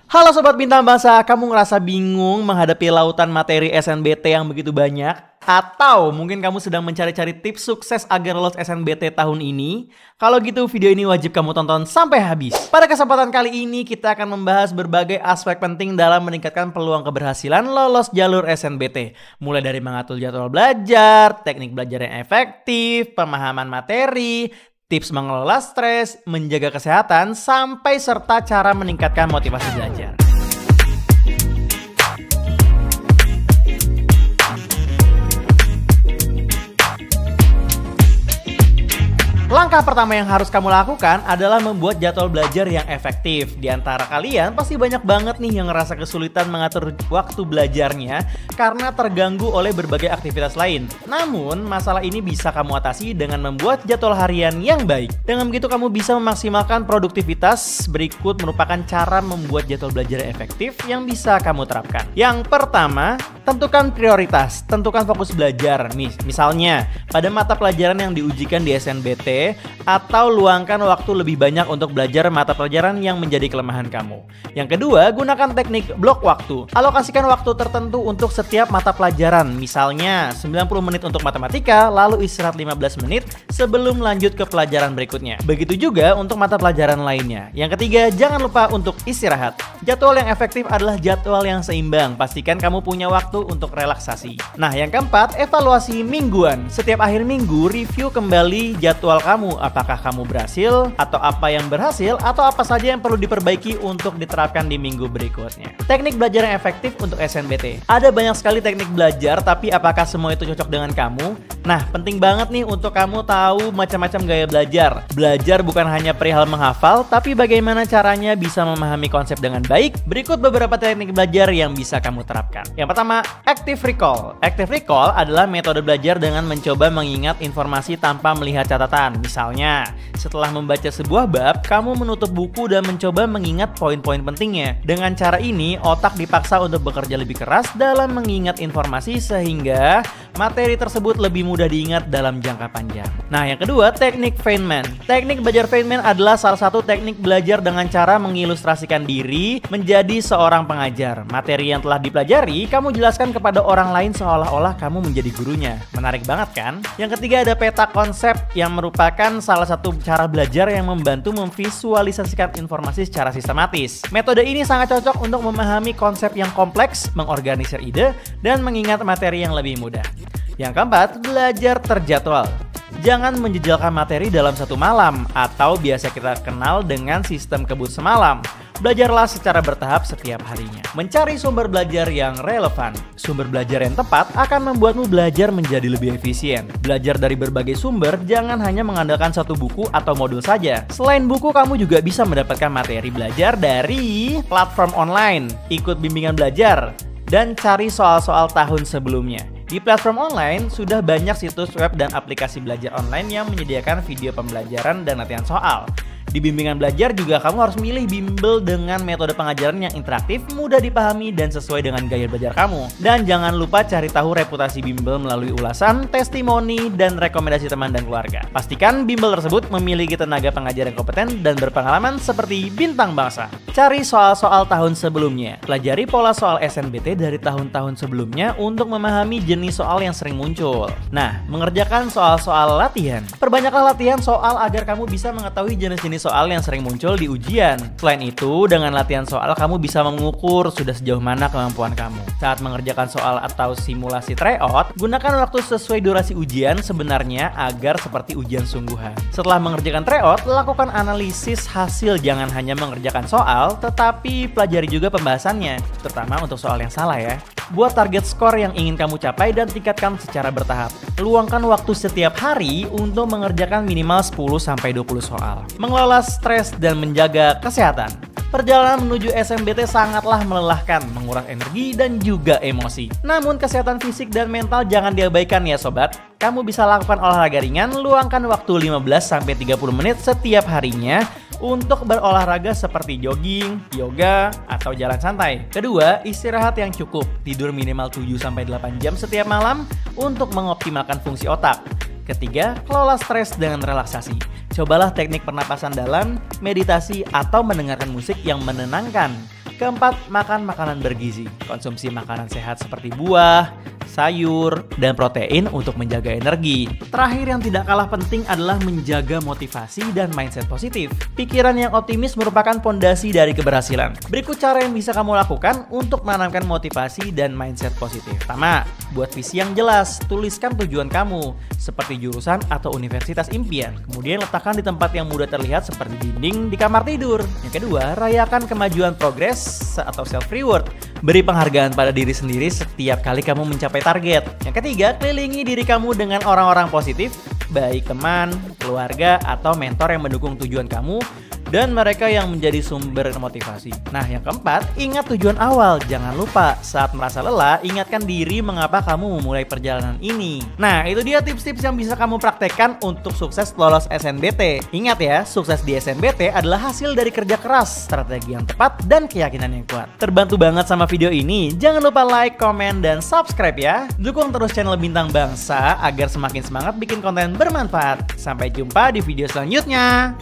Halo Sobat Bintang Bangsa, kamu ngerasa bingung menghadapi lautan materi SNBT yang begitu banyak? Atau mungkin kamu sedang mencari-cari tips sukses agar lolos SNBT tahun ini? Kalau gitu video ini wajib kamu tonton sampai habis. Pada kesempatan kali ini kita akan membahas berbagai aspek penting dalam meningkatkan peluang keberhasilan lolos jalur SNBT. Mulai dari mengatur jadwal belajar, teknik belajar yang efektif, pemahaman materi, tips mengelola stres, menjaga kesehatan, sampai serta cara meningkatkan motivasi belajar. Langkah pertama yang harus kamu lakukan adalah membuat jadwal belajar yang efektif. Di antara kalian pasti banyak banget nih yang ngerasa kesulitan mengatur waktu belajarnya karena terganggu oleh berbagai aktivitas lain. Namun, masalah ini bisa kamu atasi dengan membuat jadwal harian yang baik. Dengan begitu kamu bisa memaksimalkan produktivitas. Berikut merupakan cara membuat jadwal belajar yang efektif yang bisa kamu terapkan. Yang pertama, tentukan prioritas. Tentukan fokus belajar. Misalnya, pada mata pelajaran yang diujikan di SNBT, atau luangkan waktu lebih banyak untuk belajar mata pelajaran yang menjadi kelemahan kamu. Yang kedua, gunakan teknik blok waktu. Alokasikan waktu tertentu untuk setiap mata pelajaran. Misalnya 90 menit untuk matematika, lalu istirahat 15 menit sebelum lanjut ke pelajaran berikutnya. Begitu juga untuk mata pelajaran lainnya. Yang ketiga, jangan lupa untuk istirahat. Jadwal yang efektif adalah jadwal yang seimbang. Pastikan kamu punya waktu untuk relaksasi. Nah, yang keempat, evaluasi mingguan. Setiap akhir minggu, review kembali jadwal kamu, apakah kamu berhasil, atau apa yang berhasil, atau apa saja yang perlu diperbaiki untuk diterapkan di minggu berikutnya. Teknik belajar yang efektif untuk SNBT. Ada banyak sekali teknik belajar, tapi apakah semua itu cocok dengan kamu? Nah, penting banget nih untuk kamu tahu macam-macam gaya belajar. Belajar bukan hanya perihal menghafal, tapi bagaimana caranya bisa memahami konsep dengan baik. Berikut beberapa teknik belajar yang bisa kamu terapkan. Yang pertama, active recall. Active recall adalah metode belajar dengan mencoba mengingat informasi tanpa melihat catatan. Misalnya, setelah membaca sebuah bab, kamu menutup buku dan mencoba mengingat poin-poin pentingnya. Dengan cara ini, otak dipaksa untuk bekerja lebih keras dalam mengingat informasi sehingga materi tersebut lebih mudah diingat dalam jangka panjang. Nah, yang kedua, teknik Feynman. Teknik belajar Feynman adalah salah satu teknik belajar dengan cara mengilustrasikan diri menjadi seorang pengajar. Materi yang telah dipelajari, kamu jelaskan kepada orang lain seolah-olah kamu menjadi gurunya. Menarik banget kan? Yang ketiga, ada peta konsep yang merupakan salah satu cara belajar yang membantu memvisualisasikan informasi secara sistematis. Metode ini sangat cocok untuk memahami konsep yang kompleks, mengorganisir ide, dan mengingat materi yang lebih mudah. Yang keempat, belajar terjadwal. Jangan menjejalkan materi dalam satu malam, atau biasa kita kenal dengan sistem kebut semalam. Belajarlah secara bertahap setiap harinya. Mencari sumber belajar yang relevan. Sumber belajar yang tepat akan membuatmu belajar menjadi lebih efisien. Belajar dari berbagai sumber, jangan hanya mengandalkan satu buku atau modul saja. Selain buku, kamu juga bisa mendapatkan materi belajar dari platform online, ikut bimbingan belajar, dan cari soal-soal tahun sebelumnya. Di platform online, sudah banyak situs web dan aplikasi belajar online yang menyediakan video pembelajaran dan latihan soal. Di bimbingan belajar juga kamu harus milih bimbel dengan metode pengajaran yang interaktif, mudah dipahami, dan sesuai dengan gaya belajar kamu. Dan jangan lupa cari tahu reputasi bimbel melalui ulasan, testimoni, dan rekomendasi teman dan keluarga. Pastikan bimbel tersebut memiliki tenaga pengajar yang kompeten dan berpengalaman seperti Bintang Bangsa. Cari soal-soal tahun sebelumnya. Pelajari pola soal SNBT dari tahun-tahun sebelumnya untuk memahami jenis soal yang sering muncul. Nah, mengerjakan soal-soal latihan. Perbanyaklah latihan soal agar kamu bisa mengetahui jenis-jenis soal yang sering muncul di ujian. Selain itu, dengan latihan soal kamu bisa mengukur sudah sejauh mana kemampuan kamu. Saat mengerjakan soal atau simulasi tryout, gunakan waktu sesuai durasi ujian sebenarnya agar seperti ujian sungguhan. Setelah mengerjakan tryout, lakukan analisis hasil. Jangan hanya mengerjakan soal, tetapi pelajari juga pembahasannya, terutama untuk soal yang salah ya. Buat target skor yang ingin kamu capai dan tingkatkan secara bertahap. Luangkan waktu setiap hari untuk mengerjakan minimal 10-20 soal. Mengelola stres dan menjaga kesehatan. Perjalanan menuju SNBT sangatlah melelahkan, menguras energi dan juga emosi. Namun kesehatan fisik dan mental jangan diabaikan ya sobat. Kamu bisa lakukan olahraga ringan, luangkan waktu 15-30 menit setiap harinya untuk berolahraga seperti jogging, yoga, atau jalan santai. Kedua, istirahat yang cukup. Tidur minimal 7-8 jam setiap malam untuk mengoptimalkan fungsi otak. Ketiga, kelola stres dengan relaksasi. Cobalah teknik pernapasan dalam, meditasi, atau mendengarkan musik yang menenangkan. Keempat, makan makanan bergizi. Konsumsi makanan sehat seperti buah, sayur, dan protein untuk menjaga energi. Terakhir yang tidak kalah penting adalah menjaga motivasi dan mindset positif. Pikiran yang optimis merupakan pondasi dari keberhasilan. Berikut cara yang bisa kamu lakukan untuk menanamkan motivasi dan mindset positif. Pertama, buat visi yang jelas. Tuliskan tujuan kamu, seperti jurusan atau universitas impian. Kemudian letakkan di tempat yang mudah terlihat seperti dinding di kamar tidur. Yang kedua, rayakan kemajuan progres atau self reward. Beri penghargaan pada diri sendiri setiap kali kamu mencapai target. Yang ketiga, kelilingi diri kamu dengan orang-orang positif, baik teman, keluarga, atau mentor yang mendukung tujuan kamu dan mereka yang menjadi sumber motivasi. Nah, yang keempat, ingat tujuan awal. Jangan lupa saat merasa lelah, ingatkan diri mengapa kamu memulai perjalanan ini. Nah, itu dia tips-tips yang bisa kamu praktekkan untuk sukses lolos SNBT. Ingat ya, sukses di SNBT adalah hasil dari kerja keras, strategi yang tepat, dan keyakinan yang kuat. Terbantu banget sama video ini? Jangan lupa like, komen, dan subscribe ya. Dukung terus channel Bintang Bangsa agar semakin semangat bikin konten bermanfaat. Sampai jumpa di video selanjutnya.